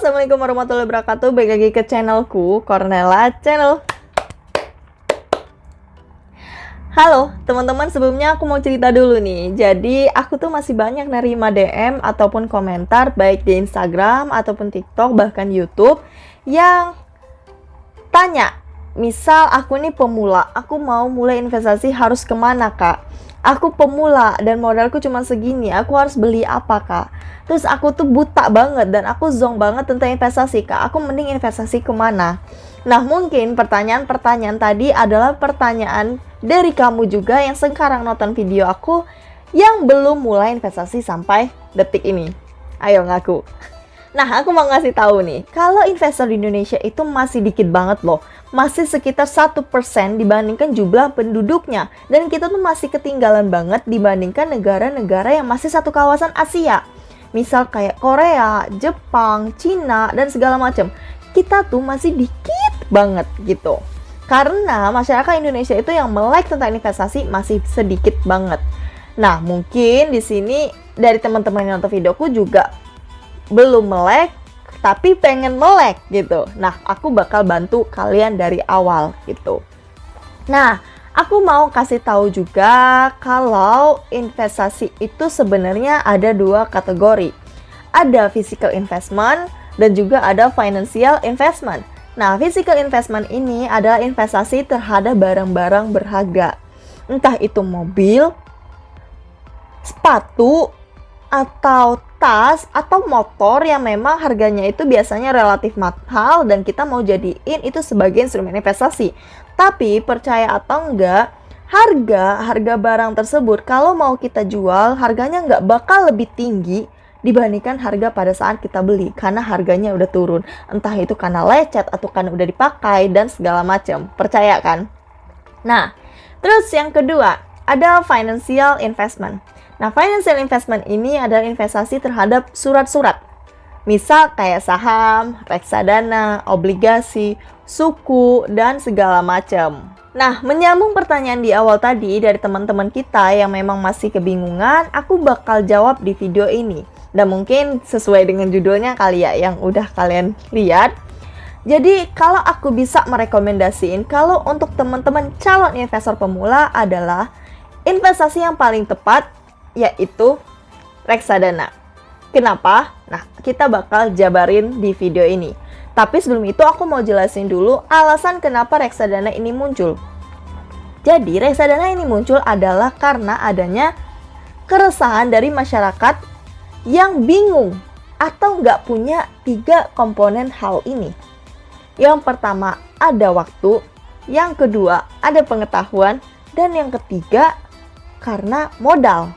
Assalamualaikum warahmatullahi wabarakatuh. Balik lagi ke channelku, Cornella Channel. Halo teman-teman, sebelumnya aku mau cerita dulu nih. Jadi aku tuh masih banyak nerima DM ataupun komentar baik di Instagram ataupun TikTok bahkan YouTube yang tanya, misal aku nih pemula, aku mau mulai investasi harus kemana kak? Aku pemula dan modalku cuma segini, aku harus beli apa kak? Terus aku tuh buta banget dan aku zonk banget tentang investasi kak, aku mending investasi kemana? Nah mungkin pertanyaan-pertanyaan tadi adalah pertanyaan dari kamu juga yang sekarang nonton video aku yang belum mulai investasi sampai detik ini. Ayo ngaku. Nah aku mau ngasih tahu nih, kalau investor di Indonesia itu masih dikit banget loh. Masih sekitar 1% dibandingkan jumlah penduduknya. Dan kita tuh masih ketinggalan banget dibandingkan negara-negara yang masih satu kawasan Asia. Misal kayak Korea, Jepang, Cina, dan segala macam. Kita tuh masih dikit banget gitu. Karena masyarakat Indonesia itu yang melek tentang investasi masih sedikit banget. Nah, mungkin di sini dari teman-teman yang nonton videoku juga belum melek, tapi pengen melek gitu. Nah, aku bakal bantu kalian dari awal gitu. Nah, aku mau kasih tahu juga kalau investasi itu sebenarnya ada dua kategori. Ada physical investment dan juga ada financial investment. Nah, physical investment ini adalah investasi terhadap barang-barang berharga. Entah itu mobil, sepatu, atau tas, atau motor yang memang harganya itu biasanya relatif mahal dan kita mau jadiin itu sebagai instrumen investasi. Tapi percaya atau enggak, harga barang tersebut kalau mau kita jual harganya nggak bakal lebih tinggi dibandingkan harga pada saat kita beli karena harganya udah turun. Entah itu karena lecet atau karena udah dipakai dan segala macam. Percaya kan? Nah, terus yang kedua ada financial investment. Nah, financial investment ini adalah investasi terhadap surat-surat. Misal kayak saham, reksadana, obligasi, suku, dan segala macam. Nah, menyambung pertanyaan di awal tadi dari teman-teman kita yang memang masih kebingungan, aku bakal jawab di video ini. Dan mungkin sesuai dengan judulnya kali ya yang udah kalian lihat. Jadi, kalau aku bisa merekomendasiin, kalau untuk teman-teman calon investor pemula adalah investasi yang paling tepat yaitu reksadana. Kenapa? Nah, kita bakal jabarin di video ini. Tapi sebelum itu aku mau jelasin dulu alasan kenapa reksadana ini muncul. Jadi, reksadana ini muncul adalah karena adanya keresahan dari masyarakat yang bingung atau nggak punya 3 komponen hal ini. Yang pertama, ada waktu. Yang kedua, ada pengetahuan. Dan yang ketiga, karena modal.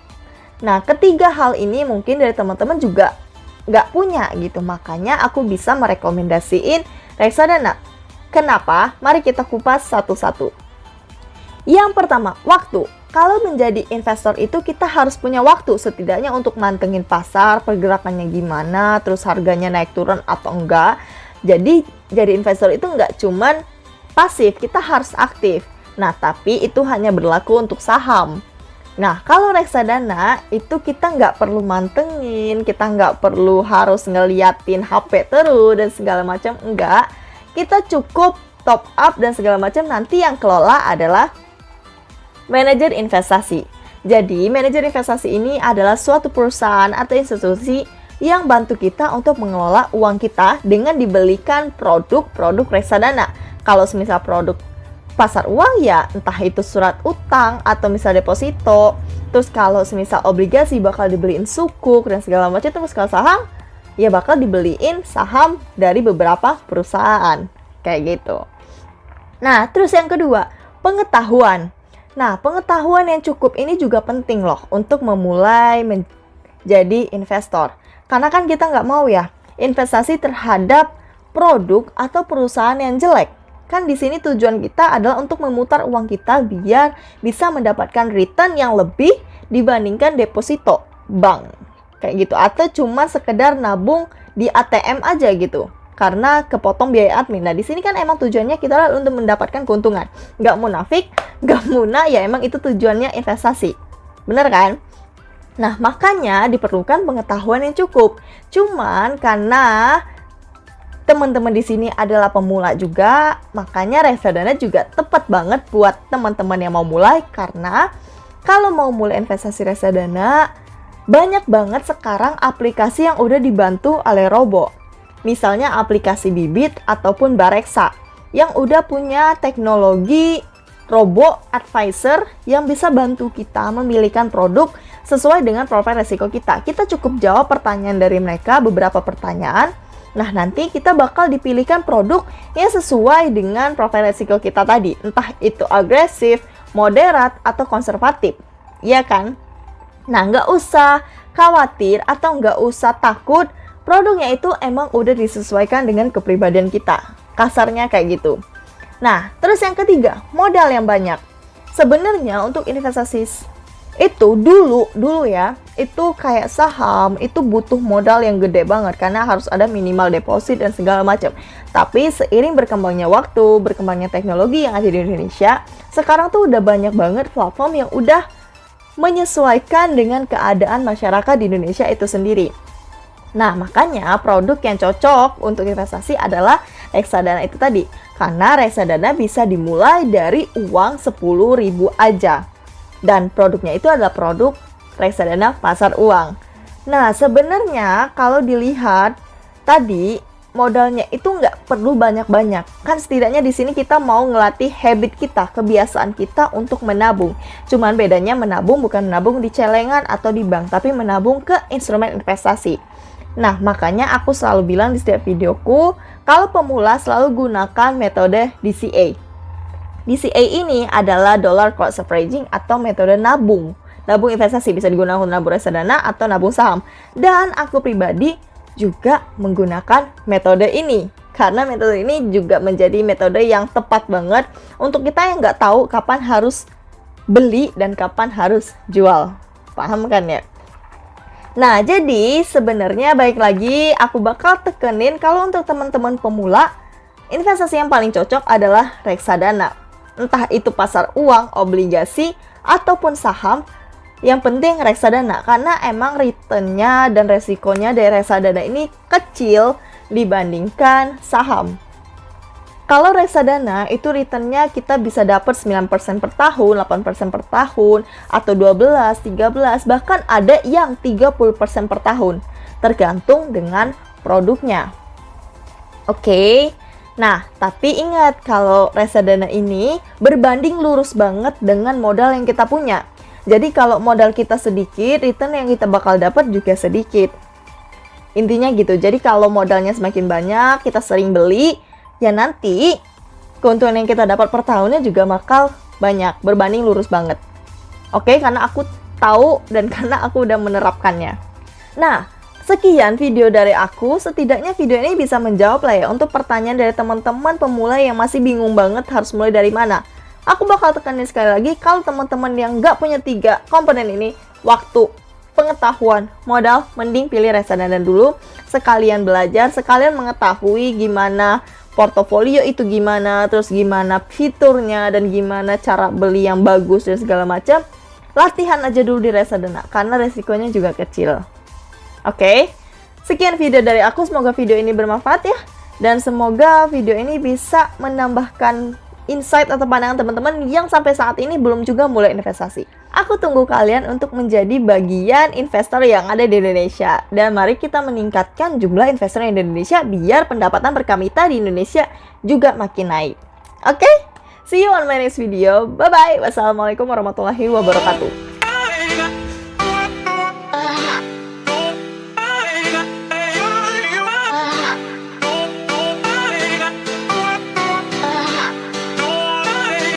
Nah, ketiga hal ini mungkin dari teman-teman juga nggak punya gitu. Makanya aku bisa merekomendasiin reksadana. Kenapa? Mari kita kupas satu-satu. Yang pertama, waktu. Kalau menjadi investor itu kita harus punya waktu setidaknya untuk mantengin pasar, pergerakannya gimana, terus harganya naik turun atau enggak. Jadi investor itu nggak cuman pasif, kita harus aktif. Nah, tapi itu hanya berlaku untuk saham. Nah, kalau reksadana itu kita nggak perlu mantengin, kita nggak perlu harus ngeliatin HP terus dan segala macam, enggak. Kita cukup top up dan segala macam, nanti yang kelola adalah manajer investasi. Jadi, manajer investasi ini adalah suatu perusahaan atau institusi yang bantu kita untuk mengelola uang kita dengan dibelikan produk-produk reksadana. Kalau semisal produk pasar uang ya entah itu surat utang atau misal deposito. Terus kalau semisal obligasi bakal dibeliin sukuk dan segala macam. Terus kalau saham ya bakal dibeliin saham dari beberapa perusahaan kayak gitu. Nah, terus yang kedua, pengetahuan. Nah, pengetahuan yang cukup ini juga penting loh untuk memulai menjadi investor. Karena kan kita nggak mau ya investasi terhadap produk atau perusahaan yang jelek. Kan di sini tujuan kita adalah untuk memutar uang kita biar bisa mendapatkan return yang lebih dibandingkan deposito bank. Kayak gitu. Atau cuma sekedar nabung di ATM aja gitu. Karena kepotong biaya admin. Nah, di sini kan emang tujuannya kita untuk mendapatkan keuntungan. Nggak munafik, nggak muna, ya emang itu tujuannya investasi. Bener kan? Nah, makanya diperlukan pengetahuan yang cukup. Cuman karena teman-teman di sini adalah pemula juga, makanya reksadana juga tepat banget buat teman-teman yang mau mulai, karena kalau mau mulai investasi reksadana, banyak banget sekarang aplikasi yang udah dibantu oleh robo. Misalnya aplikasi Bibit ataupun Bareksa yang udah punya teknologi robo advisor yang bisa bantu kita memilihkan produk sesuai dengan profil resiko kita. Kita cukup jawab pertanyaan dari mereka, beberapa pertanyaan. Nah, nanti kita bakal dipilihkan produk yang sesuai dengan profil resiko kita tadi. Entah itu agresif, moderat, atau konservatif. Iya kan? Nah, nggak usah khawatir atau nggak usah takut. Produknya itu emang udah disesuaikan dengan kepribadian kita. Kasarnya kayak gitu. Nah, terus yang ketiga, modal yang banyak. Sebenarnya untuk investasi itu dulu ya, itu kayak saham, itu butuh modal yang gede banget karena harus ada minimal deposit dan segala macam. Tapi seiring berkembangnya waktu, berkembangnya teknologi yang ada di Indonesia, sekarang tuh udah banyak banget platform yang udah menyesuaikan dengan keadaan masyarakat di Indonesia itu sendiri. Nah, makanya produk yang cocok untuk investasi adalah reksadana itu tadi. Karena reksadana bisa dimulai dari uang 10.000 aja. Dan produknya itu adalah produk reksadana pasar uang. Nah, sebenarnya kalau dilihat tadi modalnya itu nggak perlu banyak-banyak. Kan setidaknya di sini kita mau ngelatih habit kita, kebiasaan kita untuk menabung. Cuman bedanya menabung bukan menabung di celengan atau di bank, tapi menabung ke instrumen investasi. Nah, makanya aku selalu bilang di setiap videoku, kalau pemula selalu gunakan metode DCA. DCA ini adalah dollar cost averaging atau metode nabung. Nabung investasi bisa digunakan untuk nabung reksadana atau nabung saham. Dan aku pribadi juga menggunakan metode ini. Karena metode ini juga menjadi metode yang tepat banget untuk kita yang nggak tahu kapan harus beli dan kapan harus jual. Paham kan ya? Nah, jadi sebenarnya baik lagi aku bakal tekenin kalau untuk teman-teman pemula, investasi yang paling cocok adalah reksadana. Entah itu pasar uang, obligasi, ataupun saham, yang penting reksadana. Karena emang returnnya dan resikonya dari reksadana ini kecil dibandingkan saham. Kalau reksadana itu returnnya kita bisa dapat 9% per tahun, 8% per tahun, atau 12, 13, bahkan ada yang 30% per tahun. Tergantung dengan produknya. Oke. Nah, tapi ingat kalau reksadana ini berbanding lurus banget dengan modal yang kita punya. Jadi kalau modal kita sedikit, return yang kita bakal dapat juga sedikit. Intinya gitu. Jadi kalau modalnya semakin banyak, kita sering beli, ya nanti keuntungan yang kita dapat per tahunnya juga bakal banyak, berbanding lurus banget. Oke, karena aku tahu dan karena aku udah menerapkannya. Nah, sekian video dari aku, setidaknya video ini bisa menjawab lah ya untuk pertanyaan dari teman-teman pemula yang masih bingung banget harus mulai dari mana. Aku bakal tekanin sekali lagi, kalau teman-teman yang nggak punya 3 komponen ini, waktu, pengetahuan, modal, mending pilih reksadana dulu. Sekalian belajar, sekalian mengetahui gimana portofolio itu gimana, terus gimana fiturnya, dan gimana cara beli yang bagus dan segala macam. Latihan aja dulu di reksadana, karena resikonya juga kecil. Oke, sekian video dari aku. Semoga video ini bermanfaat ya. Dan semoga video ini bisa menambahkan insight atau pandangan teman-teman yang sampai saat ini belum juga mulai investasi. Aku tunggu kalian untuk menjadi bagian investor yang ada di Indonesia. Dan mari kita meningkatkan jumlah investor yang ada di Indonesia biar pendapatan per kapita di Indonesia juga makin naik. Oke, see you on my next video. Bye-bye. Wassalamualaikum warahmatullahi wabarakatuh.